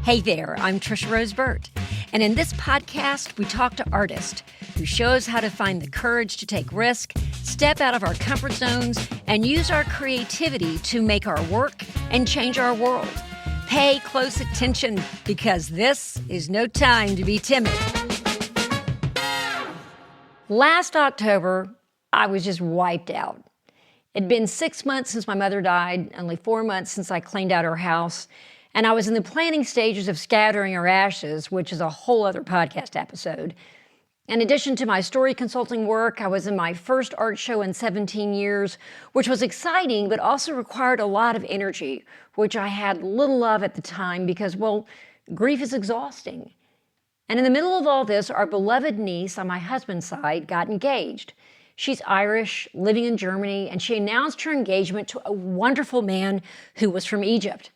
Hey there, I'm Trisha Rose Burt, and in this podcast, we talk to artists who show us how to find the courage to take risk, step out of our comfort zones, and use our creativity to make our work and change our world. Pay close attention because this is no time to be timid. Last October, I was just wiped out. It'd been 6 months since my mother died, only 4 months since I cleaned out her house, and I was in the planning stages of scattering her ashes, which is a whole other podcast episode. In addition to my story consulting work, I was in my first art show in 17 years, which was exciting, but also required a lot of energy, which I had little of at the time because, well, grief is exhausting. And in the middle of all this, our beloved niece on my husband's side got engaged. She's Irish, living in Germany, and she announced her engagement to a wonderful man who was from Egypt.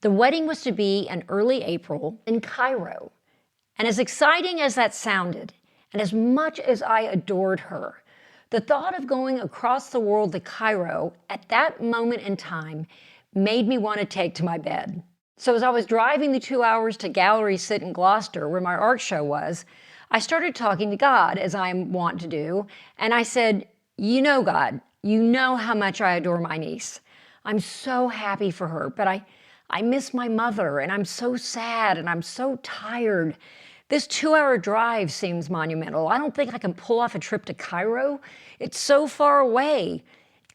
The wedding was to be in early April in Cairo. And as exciting as that sounded, and as much as I adored her, the thought of going across the world to Cairo at that moment in time made me want to take to my bed. So as I was driving the 2 hours to Gallery Sit in Gloucester, where my art show was, I started talking to God, as I want to do, and I said, "You know, God, you know how much I adore my niece. I'm so happy for her, but I miss my mother, and I'm so sad, and I'm so tired. This 2-hour drive seems monumental. I don't think I can pull off a trip to Cairo. It's so far away.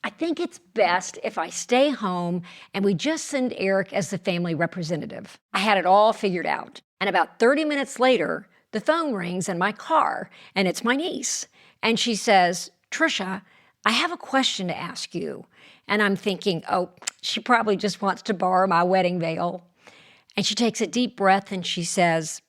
I think it's best if I stay home and we just send Eric as the family representative." I had it all figured out. And about 30 minutes later, the phone rings in my car, and it's my niece. And she says, "Trisha, I have a question to ask you." And I'm thinking, oh, she probably just wants to borrow my wedding veil. And she takes a deep breath and she says,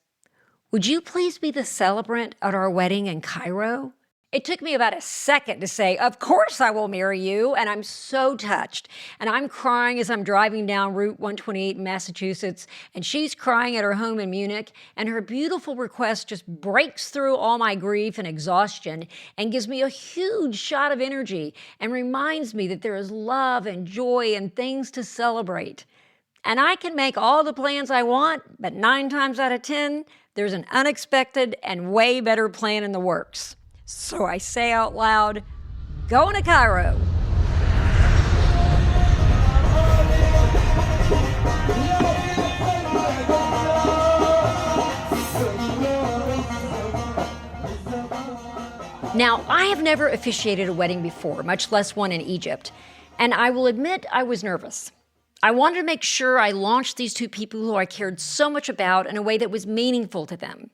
"Would you please be the celebrant at our wedding in Cairo?" It took me about a second to say, "Of course I will marry you." And I'm so touched. And I'm crying as I'm driving down Route 128 in Massachusetts. And she's crying at her home in Munich. And her beautiful request just breaks through all my grief and exhaustion and gives me a huge shot of energy and reminds me that there is love and joy and things to celebrate. And I can make all the plans I want, but 9 times out of 10, there's an unexpected and way better plan in the works. So I say out loud, going to Cairo. Now, I have never officiated a wedding before, much less one in Egypt, and I will admit I was nervous. I wanted to make sure I launched these two people who I cared so much about in a way that was meaningful to them.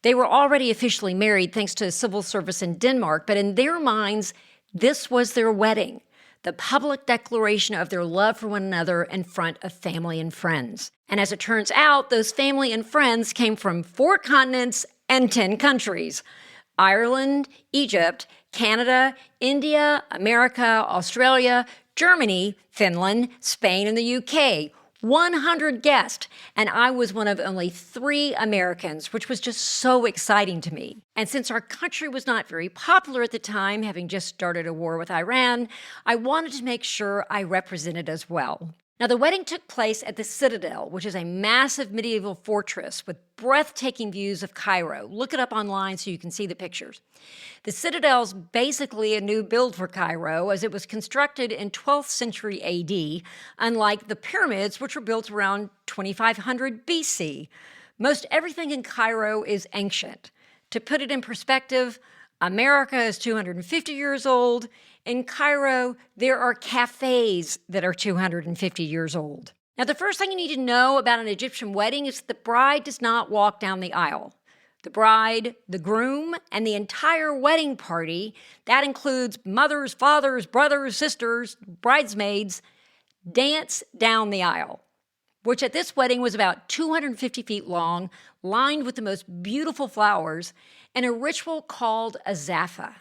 They were already officially married thanks to civil service in Denmark, but in their minds, this was their wedding, the public declaration of their love for one another in front of family and friends. And as it turns out, those family and friends came from 4 continents and 10 countries: Ireland, Egypt, Canada, India, America, Australia, Germany, Finland, Spain, and the UK. 100 guests, and I was one of only 3 Americans, which was just so exciting to me. And since our country was not very popular at the time, having just started a war with Iran, I wanted to make sure I represented as well. Now, the wedding took place at the Citadel, which is a massive medieval fortress with breathtaking views of Cairo. Look it up online so you can see the pictures. The Citadel's basically a new build for Cairo, as it was constructed in 12th century AD, unlike the pyramids, which were built around 2500 BC. Most everything in Cairo is ancient. To put it in perspective, America is 250 years old. In Cairo, there are cafes that are 250 years old. Now, the first thing you need to know about an Egyptian wedding is that the bride does not walk down the aisle. The bride, the groom, and the entire wedding party, that includes mothers, fathers, brothers, sisters, bridesmaids, dance down the aisle, which at this wedding was about 250 feet long, lined with the most beautiful flowers, in a ritual called a Zaffa.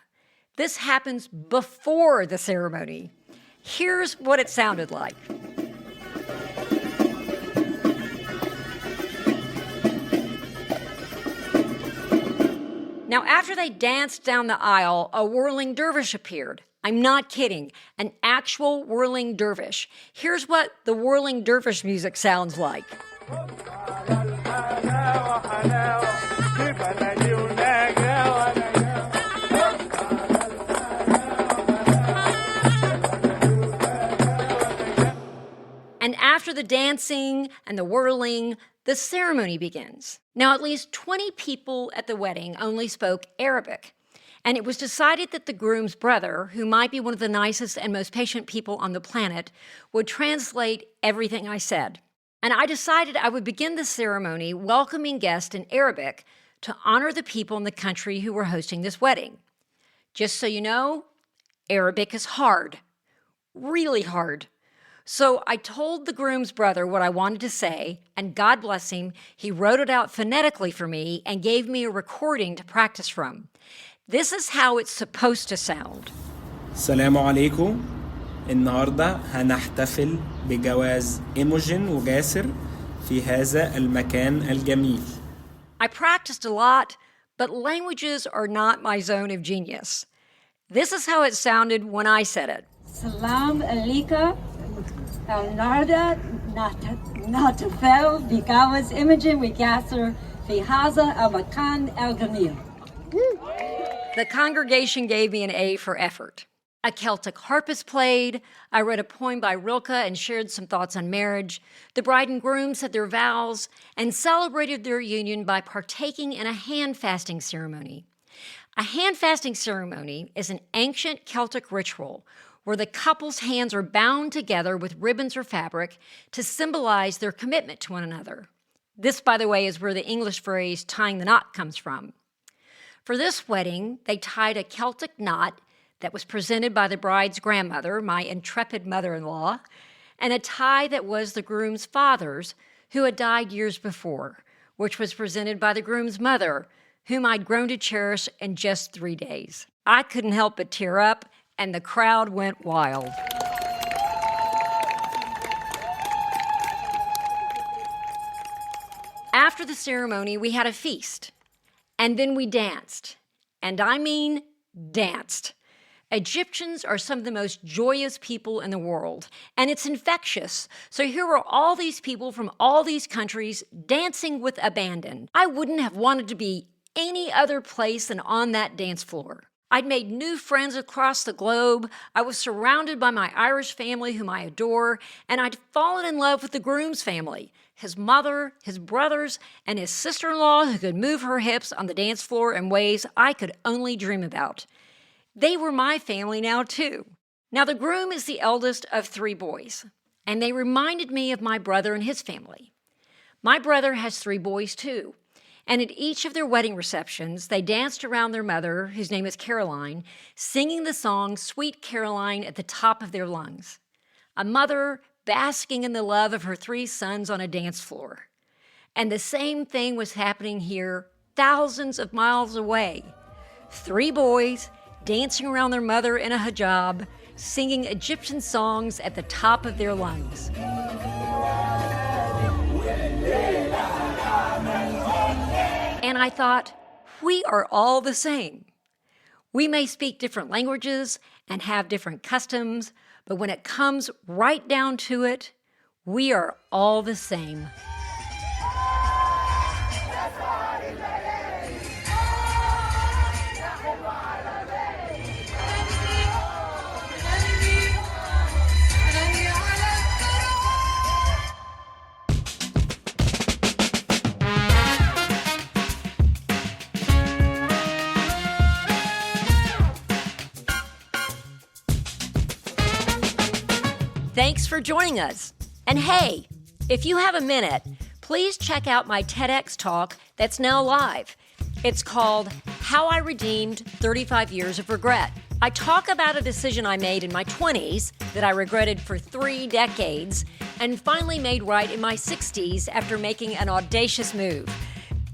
This happens before the ceremony. Here's what it sounded like. Now, after they danced down the aisle, a whirling dervish appeared. I'm not kidding, an actual whirling dervish. Here's what the whirling dervish music sounds like. after the dancing and the whirling, the ceremony begins. Now, at least 20 people at the wedding only spoke Arabic, and it was decided that the groom's brother, who might be one of the nicest and most patient people on the planet, would translate everything I said. And I decided I would begin the ceremony welcoming guests in Arabic to honor the people in the country who were hosting this wedding. Just so you know, Arabic is hard, really hard. So I told the groom's brother what I wanted to say, and God bless him, he wrote it out phonetically for me and gave me a recording to practice from. This is how it's supposed to sound. السلام عليكم. النهاردة هنحتفل بجواز إيموجين وجاسر في هذا المكان الجميل. I practiced a lot, but languages are not my zone of genius. This is how it sounded when I said it. Salam alaikum. النهارده نحتفل بجواز إيموجين وجاسر في هذا المكان الجميل. The congregation gave me an A for effort. A Celtic harpist played, I read a poem by Rilke and shared some thoughts on marriage. The bride and groom said their vows and celebrated their union by partaking in a hand-fasting ceremony. A hand-fasting ceremony is an ancient Celtic ritual where the couple's hands are bound together with ribbons or fabric to symbolize their commitment to one another. This, by the way, is where the English phrase tying the knot comes from. For this wedding, they tied a Celtic knot that was presented by the bride's grandmother, my intrepid mother-in-law, and a tie that was the groom's father's, who had died years before, which was presented by the groom's mother, whom I'd grown to cherish in just 3 days. I couldn't help but tear up, and the crowd went wild. After the ceremony, we had a feast, and then we danced, and I mean danced. Egyptians are some of the most joyous people in the world, and it's infectious. So here were all these people from all these countries dancing with abandon. I wouldn't have wanted to be any other place than on that dance floor. I'd made new friends across the globe. I was surrounded by my Irish family, whom I adore, and I'd fallen in love with the groom's family, his mother, his brothers, and his sister-in-law who could move her hips on the dance floor in ways I could only dream about. They were my family now, too. Now, the groom is the eldest of 3 boys, and they reminded me of my brother and his family. My brother has 3 boys, too, and at each of their wedding receptions, they danced around their mother, whose name is Caroline, singing the song Sweet Caroline at the top of their lungs. A mother basking in the love of her 3 sons on a dance floor. And the same thing was happening here, thousands of miles away. 3 boys dancing around their mother in a hijab, singing Egyptian songs at the top of their lungs. And I thought, we are all the same. We may speak different languages and have different customs, but when it comes right down to it, we are all the same. Thanks for joining us. And hey, if you have a minute, please check out my TEDx talk that's now live. It's called How I Redeemed 35 Years of Regret. I talk about a decision I made in my 20s that I regretted for 3 decades and finally made right in my 60s after making an audacious move.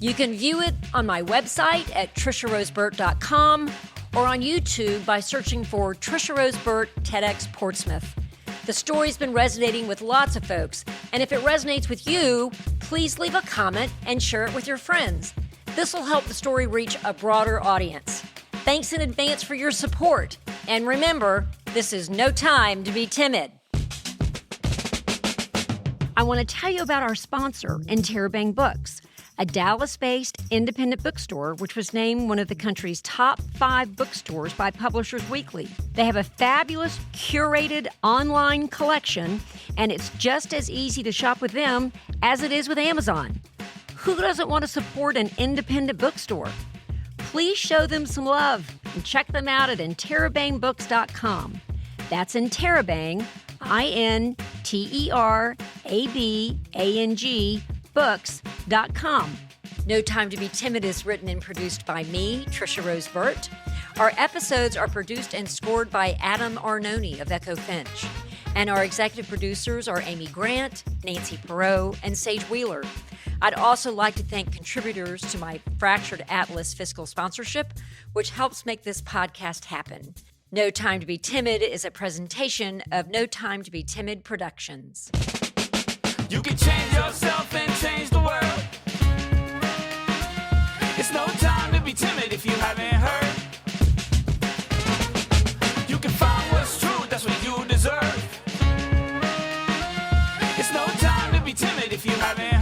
You can view it on my website at trisharoseburt.com or on YouTube by searching for Trisha Rose Burt TEDx Portsmouth. The story's been resonating with lots of folks, and if it resonates with you, please leave a comment and share it with your friends. This will help the story reach a broader audience. Thanks in advance for your support, and remember, this is no time to be timid. I want to tell you about our sponsor, Interrobang Books. a Dallas-based independent bookstore which was named one of the country's top 5 bookstores by Publishers Weekly. They have a fabulous curated online collection, and it's just as easy to shop with them as it is with Amazon. Who doesn't want to support an independent bookstore? Please show them some love and check them out at interabangbooks.com. That's Interabang, INTERABANG, books.com. No Time to Be Timid is written and produced by me, Trisha Rose Burt. Our episodes are produced and scored by Adam Arnone of Echo Finch. And our executive producers are Amy Grant, Nancy Perot, and Sage Wheeler. I'd also like to thank contributors to my Fractured Atlas fiscal sponsorship, which helps make this podcast happen. No Time to Be Timid is a presentation of No Time to Be Timid Productions. You can change yourself and change the world. It's no time to be timid if you haven't heard. You can find what's true, that's what you deserve. It's no time to be timid if you haven't heard.